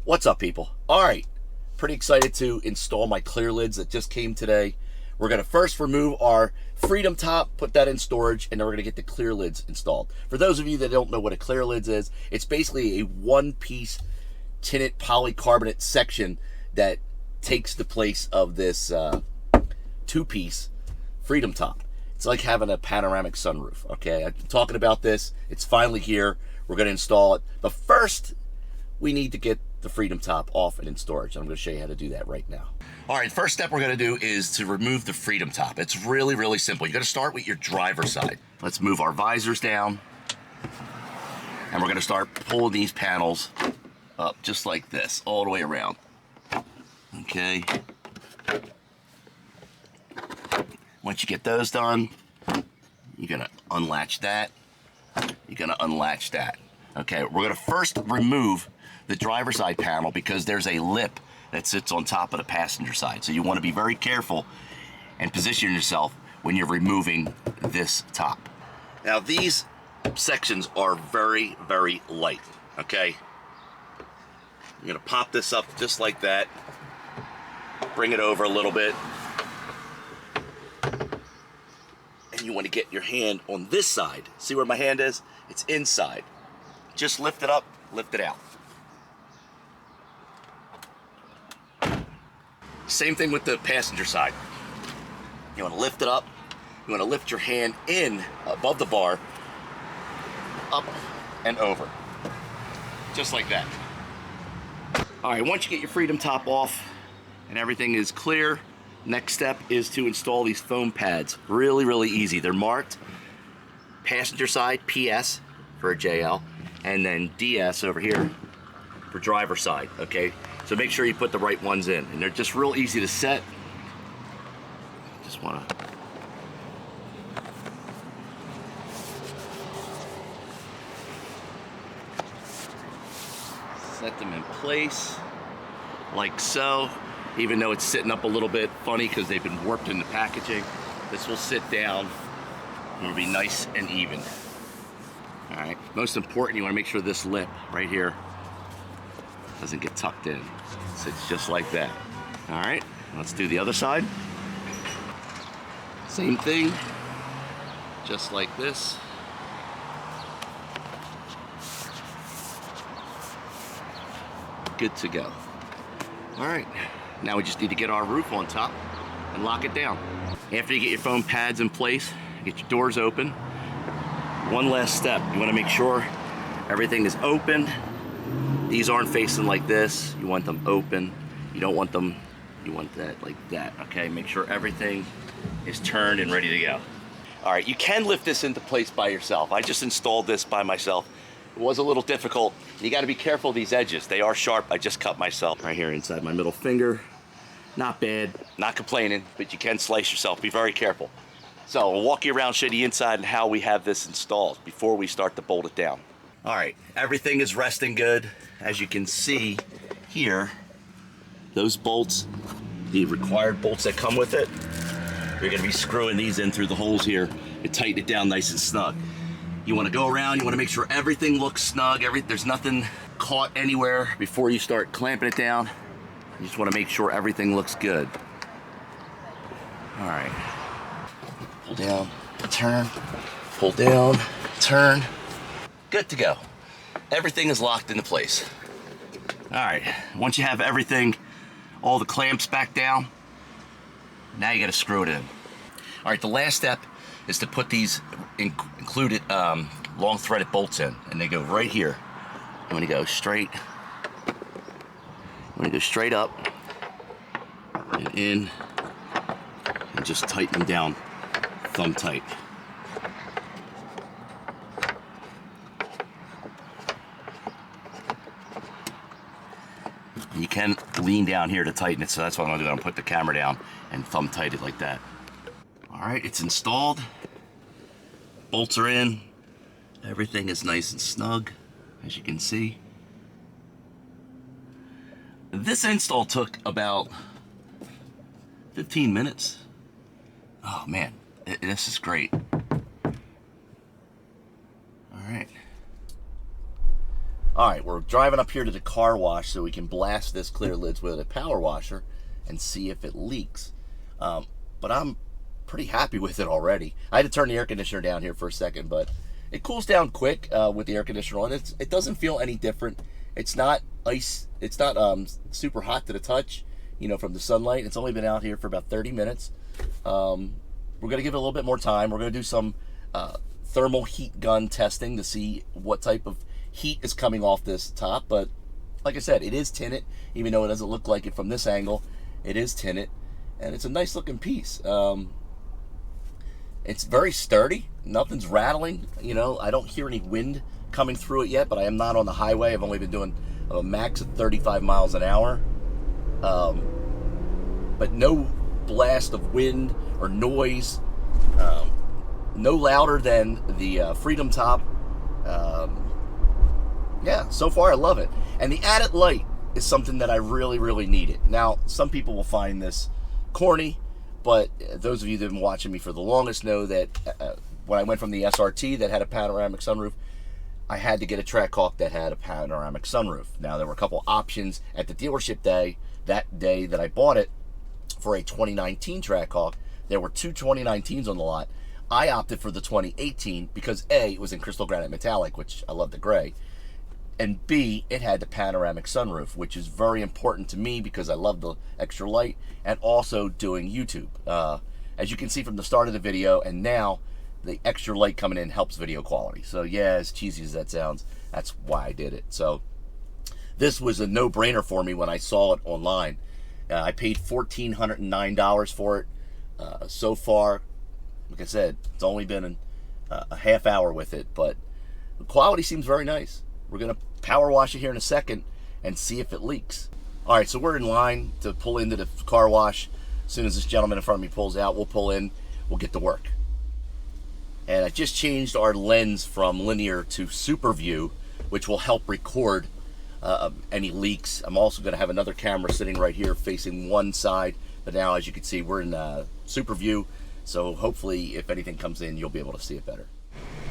What's up, people? All right, pretty excited to install my ClearLidz that just came today. We're gonna first remove our Freedom top, put that in storage, and then we're gonna get the ClearLidz installed. For those of you that don't know what a ClearLidz is, it's basically a one-piece tinted polycarbonate section that takes the place of this two-piece Freedom top. It's like having a panoramic sunroof, okay? I've been talking about this. It's finally here. We're gonna install it. But first, we need to get the Freedom top off and in storage. I'm going to show you how to do that right now. All right, first step we're going to do is to remove the Freedom top. It's really, really simple. You're going to start with your driver's side. Let's move our visors down. And we're going to start pulling these panels up just like this, all the way around. Okay. Once you get those done, you're going to unlatch that. You're going to unlatch that. Okay, we're going to first remove the driver's side panel because there's a lip that sits on top of the passenger side. So you want to be very careful and position yourself when you're removing this top. Now these sections are very, very light, okay? You're going to pop this up just like that. Bring it over a little bit. And you want to get your hand on this side. See where my hand is? It's inside. Just lift it up, lift it out. Same thing with the passenger side. You want to lift it up. You want to lift your hand in above the bar, up and over. Just like that. All right, once you get your Freedom top off and everything is clear, next step is to install these foam pads. Really, really easy. They're marked passenger side, PS for a JL, and then DS over here for driver side, okay? So make sure you put the right ones in, and they're just real easy to set. Just wanna set them in place, like so. Even though it's sitting up a little bit funny because they've been warped in the packaging, this will sit down and it'll be nice and even. All right, most important, you wanna make sure this lip right here doesn't get tucked in. Sits just like that. All right, let's do the other side. Same thing, just like this. Good to go. All right, now we just need to get our roof on top and lock it down. After you get your foam pads in place, get your doors open. One last step, you wanna make sure everything is open. These aren't facing like this. You want them open. You don't want them, you want that like that, okay? Make sure everything is turned and ready to go. All right, you can lift this into place by yourself. I just installed this by myself. It was a little difficult. You gotta be careful of these edges. They are sharp. I just cut myself right here inside my middle finger. Not bad, not complaining, but you can slice yourself. Be very careful. So I'll walk you around, show you the inside and how we have this installed before we start to bolt it down. All right, everything is resting good. As you can see here, those bolts, the required bolts that come with it, you're gonna be screwing these in through the holes here and tighten it down nice and snug. You wanna go around, you wanna make sure everything looks snug, there's nothing caught anywhere before you start clamping it down. You just wanna make sure everything looks good. All right, pull down, turn, pull down, turn. Good to go. Everything is locked into place. All right, once you have everything, all the clamps back down, now you gotta screw it in. All right, the last step is to put these included long threaded bolts in, and they go right here. I'm gonna go straight, up and in, and just tighten them down, thumb tight. You can lean down here to tighten it, so that's what I'm gonna do. I'm gonna put the camera down and thumb tight it like that. All right, it's installed. Bolts are in. Everything is nice and snug, as you can see. This install took about 15 minutes. Oh man, this is great. All right. All right, we're driving up here to the car wash so we can blast this ClearLidz with a power washer and see if it leaks. But I'm pretty happy with it already. I had to turn the air conditioner down here for a second, but it cools down quick with the air conditioner on. It doesn't feel any different. It's not ice. It's not super hot to the touch, you know, from the sunlight. It's only been out here for about 30 minutes. We're going to give it a little bit more time. We're going to do some thermal heat gun testing to see what type of heat is coming off this top. But like I said, it is tinted, even though it doesn't look like it from this angle. It is tinted, and it's a nice looking piece. It's very sturdy. Nothing's rattling. You know, I don't hear any wind coming through it yet, but I am not on the highway. I've only been doing a max of 35 miles an hour. But no blast of wind or noise. No louder than the Freedom Top. Yeah, so far I love it. And the added light is something that I really, really needed. Now, some people will find this corny, but those of you that have been watching me for the longest know that when I went from the SRT that had a panoramic sunroof, I had to get a Trackhawk that had a panoramic sunroof. Now, there were a couple options at the dealership day, that day that I bought it, for a 2019 Trackhawk. There were two 2019s on the lot. I opted for the 2018 because A, it was in crystal granite metallic, which I love the gray, and B, it had the panoramic sunroof, which is very important to me because I love the extra light and also doing YouTube. As you can see from the start of the video, and now the extra light coming in helps video quality. So yeah, as cheesy as that sounds, that's why I did it. So this was a no-brainer for me when I saw it online. I paid $1,409 for it. So far, like I said, it's only been a half hour with it, but the quality seems very nice. We're going to power wash it here in a second and see if it leaks. All right, so we're in line to pull into the car wash. As soon as this gentleman in front of me pulls out, we'll pull in, we'll get to work. And I just changed our lens from linear to super view, which will help record any leaks. I'm also going to have another camera sitting right here facing one side, but now as you can see, we're in super view, so hopefully if anything comes in, you'll be able to see it better.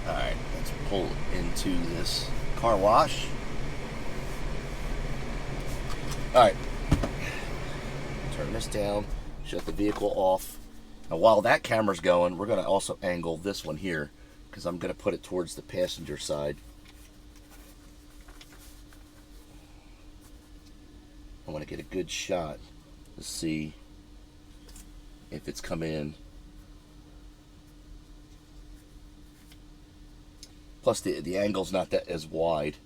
All right, let's pull into this car wash. All right, turn this down, shut the vehicle off. Now while that camera's going, we're going to also angle this one here because I'm going to put it towards the passenger side. I want to get a good shot to see if it's come in. Plus the angle's not that as wide.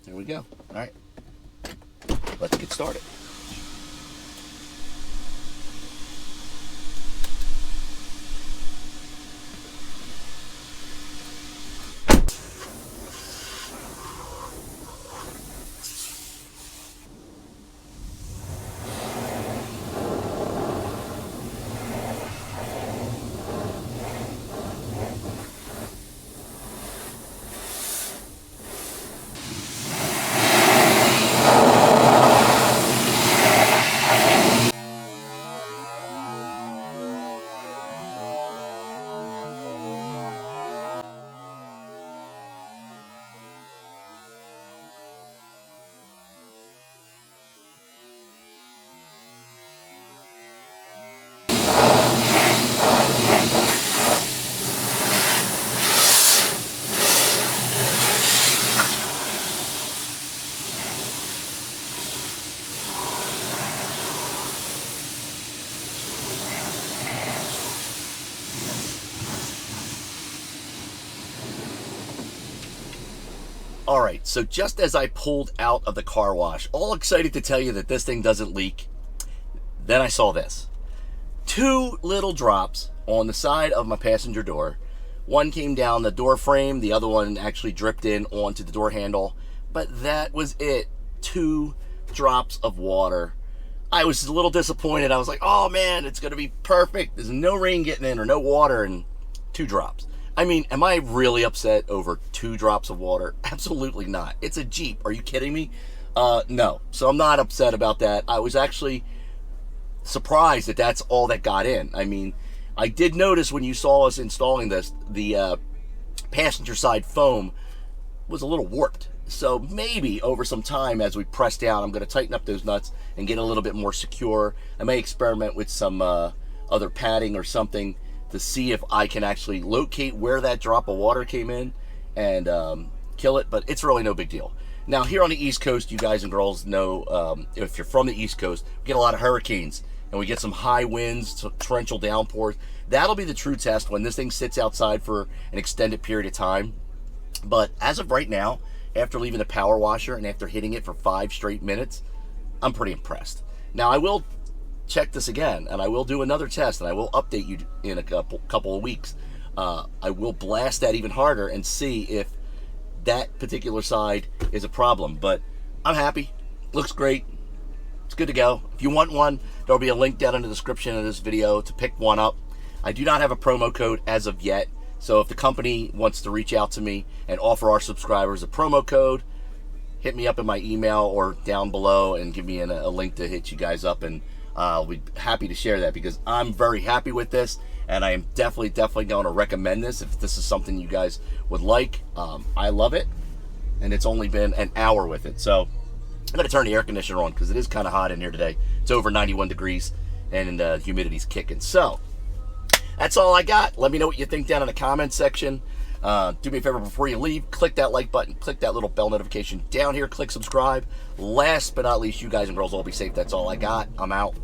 There we go. All right, let's get started. All right, so just as I pulled out of the car wash, all excited to tell you that this thing doesn't leak, then I saw this. Two little drops on the side of my passenger door. One came down the door frame, the other one actually dripped in onto the door handle, but that was it. Two drops of water. I was a little disappointed. I was like, oh man, it's gonna be perfect. There's no rain getting in or no water, and two drops. I mean, am I really upset over 2 drops of water? Absolutely not. It's a Jeep. Are you kidding me? No. So I'm not upset about that. I was actually surprised that that's all that got in. I mean, I did notice when you saw us installing this, the passenger side foam was a little warped. So maybe over some time as we press down, I'm going to tighten up those nuts and get a little bit more secure. I may experiment with some other padding or something to see if I can actually locate where that drop of water came in and kill it, but it's really no big deal. Now here on the East Coast, you guys and girls know, if you're from the East Coast, we get a lot of hurricanes and we get some high winds, torrential downpours. That'll be the true test when this thing sits outside for an extended period of time. But as of right now, after leaving the power washer and after hitting it for 5 straight minutes, I'm pretty impressed. Now I will check this again and I will do another test and I will update you in a couple of weeks. I will blast that even harder and see if that particular side is a problem. But I'm happy. Looks great. It's good to go. If you want one, there'll be a link down in the description of this video to pick one up. I do not have a promo code as of yet. So if the company wants to reach out to me and offer our subscribers a promo code, hit me up in my email or down below and give me a link to hit you guys up, and I'll be happy to share that because I'm very happy with this and I am definitely going to recommend this if this is something you guys would like. I love it, and it's only been an hour with it. So I'm going to turn the air conditioner on because it is kind of hot in here today. It's over 91 degrees and the humidity's kicking. So that's all I got. Let me know what you think down in the comment section. Do me a favor before you leave, click that like button, click that little bell notification down here, click subscribe. Last but not least, you guys and girls all be safe. That's all I got. I'm out.